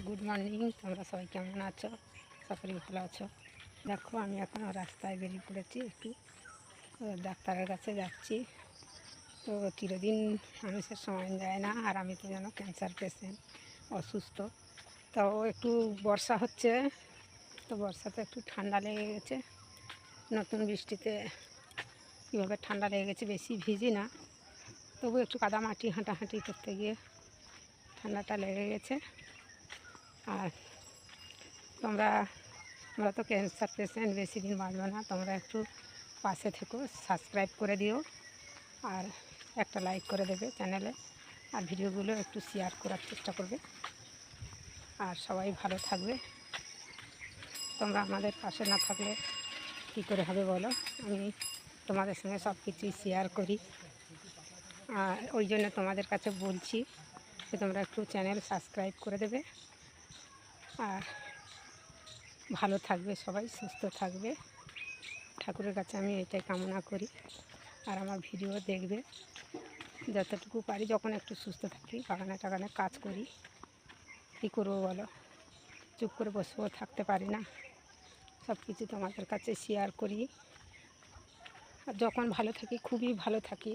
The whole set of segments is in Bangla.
গুড মর্নিং, তোমরা সবাই কেমন আছো? সকলেই ভালো আছো। দেখো, আমি এখনও রাস্তায় বেরিয়ে পড়েছি, একটু ডাক্তারের কাছে যাচ্ছি। তো চিরদিন মানুষের সময় যায় না, আর আমি তো যেন ক্যান্সার পেশেন্ট, অসুস্থ। তাও একটু বর্ষা হচ্ছে, তো বর্ষাতে একটু ঠান্ডা লেগে গেছে। নতুন বৃষ্টিতে কীভাবে ঠান্ডা লেগে গেছে, বেশি ভিজি না, তবু একটু কাদামাটি হাঁটাহাঁটি করতে গিয়ে ঠান্ডাটা লেগে গেছে। আর আমরা তো ক্যান্সার পেশেন্ট, বেশি দিন বাঁচবো না। তোমরা একটু পাশে থেকো, সাবস্ক্রাইব করে দিও, আর একটা লাইক করে দেবে চ্যানেলে, আর ভিডিওগুলো একটু শেয়ার করার চেষ্টা করবে। আর সবাই ভালো থাকবে। তোমরা আমাদের পাশে না থাকলে কী করে হবে বলো? আমি তোমাদের সঙ্গে সব কিছুই শেয়ার করি, আর ওই জন্য তোমাদের কাছে বলছি যে তোমরা একটু চ্যানেল সাবস্ক্রাইব করে দেবে। আর ভালো থাকবে সবাই, সুস্থ থাকবে, ঠাকুরের কাছে আমি এটাই কামনা করি। আর আমার ভিডিও দেখবে যতটুকু পারি। যখন একটু সুস্থ থাকি, বাগানে টাগানে কাজ করি, কী করবো বলো? চুপ করে বসেও থাকতে পারি না, সব কিছু তোমাদের কাছে শেয়ার করি। আর যখন ভালো থাকি, খুবই ভালো থাকি।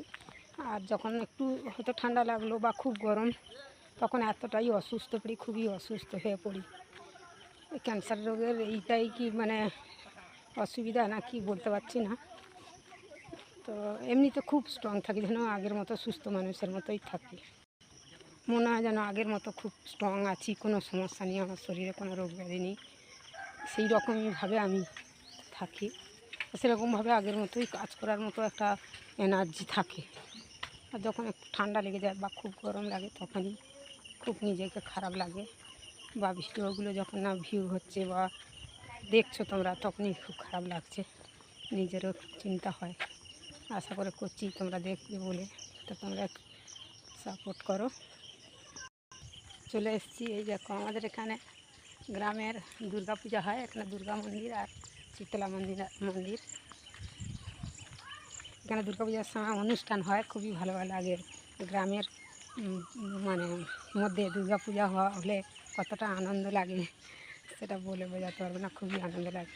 আর যখন একটু হয়তো ঠান্ডা লাগলো বা খুব গরম, তখন এতটাই অসুস্থ পড়ি, খুবই অসুস্থ হয়ে পড়ি। ক্যান্সার রোগের এইটাই কি মানে অসুবিধা না কি বলতে পারছি না। তো এমনিতে খুব স্ট্রং থাকি, যেন আগের মতো সুস্থ মানুষের মতোই থাকি। মনে হয় যেন আগের মতো খুব স্ট্রং আছি, কোনো সমস্যা নেই, আমার শরীরে কোনো রোগ ব্যাধি নেই। সেই রকমইভাবে আমি থাকি, সেরকমভাবে আগের মতোই কাজ করার মতো একটা এনার্জি থাকে। আর যখন একটু ঠান্ডা লেগে যায় বা খুব গরম লাগে, তখনই খুব নিজেকে খারাপ লাগে। বা ভিডিওগুলো যখন না ভিউ হচ্ছে বা দেখছো তোমরা, তখনই খুব খারাপ লাগছে, নিজেরও চিন্তা হয়। আশা করে করছি তোমরা দেখবে বলে, তো তোমরা সাপোর্ট করো। চলে এসেছি, এই দেখো আমাদের এখানে গ্রামের দুর্গা পূজা হয়, এখানে দুর্গা মন্দির আর শীতলা মন্দির। এখানে দুর্গা পূজার সময় অনুষ্ঠান হয়, খুবই ভালো লাগে। গ্রামের মানে মধ্যে দুর্গা পূজা হলে কতটা আনন্দ লাগে সেটা বলে বোঝাতে পারবো না, খুবই আনন্দ লাগে।